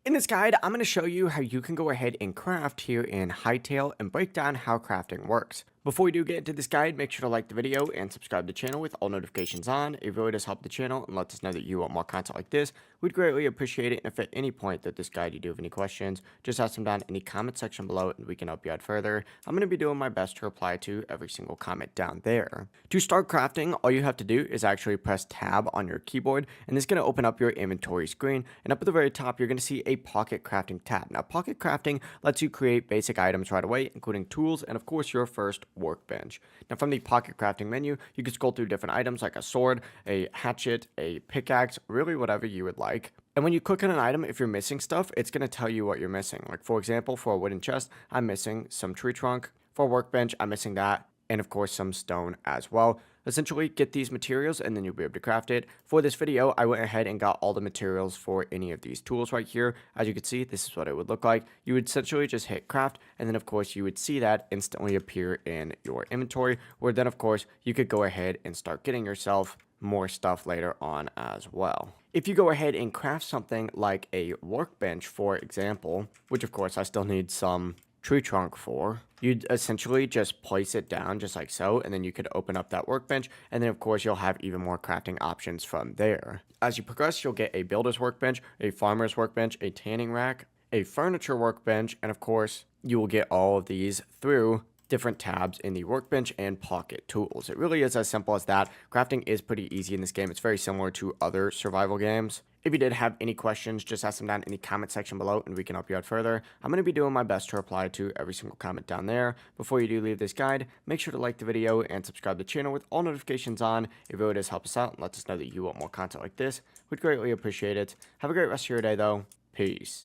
In this guide, I'm going to show you how you can go ahead and craft here in Hytale and break down how crafting works. Before we do get into this guide, make sure to like the video and subscribe to the channel with all notifications on. It really does help the channel and lets us know that you want more content like this. We'd greatly appreciate it. And if at any point that this guide you do have any questions, just ask them down in the comment section below and we can help you out further. I'm going to be doing my best to reply to every single comment down there. To start crafting, all you have to do is actually press tab on your keyboard, and this is going to open up your inventory screen. And up at the very top, you're going to see a pocket crafting tab. Now, pocket crafting lets you create basic items right away, including tools and of course your first workbench. Now, from the pocket crafting menu, you can scroll through different items like a sword, a hatchet, a pickaxe, really whatever you would like. And when you click on an item, if you're missing stuff, it's going to tell you what you're missing. Like, for example, for a wooden chest, I'm missing some tree trunk. For a workbench, I'm missing that. And of course, some stone as well. Essentially, get these materials and then you'll be able to craft it. For this video, I went ahead and got all the materials for any of these tools right here. As you can see, this is what it would look like. You would essentially just hit craft, and then of course you would see that instantly appear in your inventory, where then of course you could go ahead and start getting yourself more stuff later on as well. If you go ahead and craft something like a workbench, for example, which of course I still need some tree trunk for, you'd essentially just place it down just like so, and then you could open up that workbench, and then of course you'll have even more crafting options from there. As you progress, you'll get a builder's workbench, a farmer's workbench, a tanning rack, a furniture workbench, and of course you will get all of these through different tabs in the workbench and pocket tools. It really is as simple as that. Crafting is pretty easy in this game. It's very similar to other survival games. If you did have any questions, just ask them down in the comment section below and we can help you out further. I'm going to be doing my best to reply to every single comment down there. Before you do leave this guide, make sure to like the video and subscribe to the channel with all notifications on. It really does help us out and lets us know that you want more content like this. We'd greatly appreciate it. Have a great rest of your day though. Peace.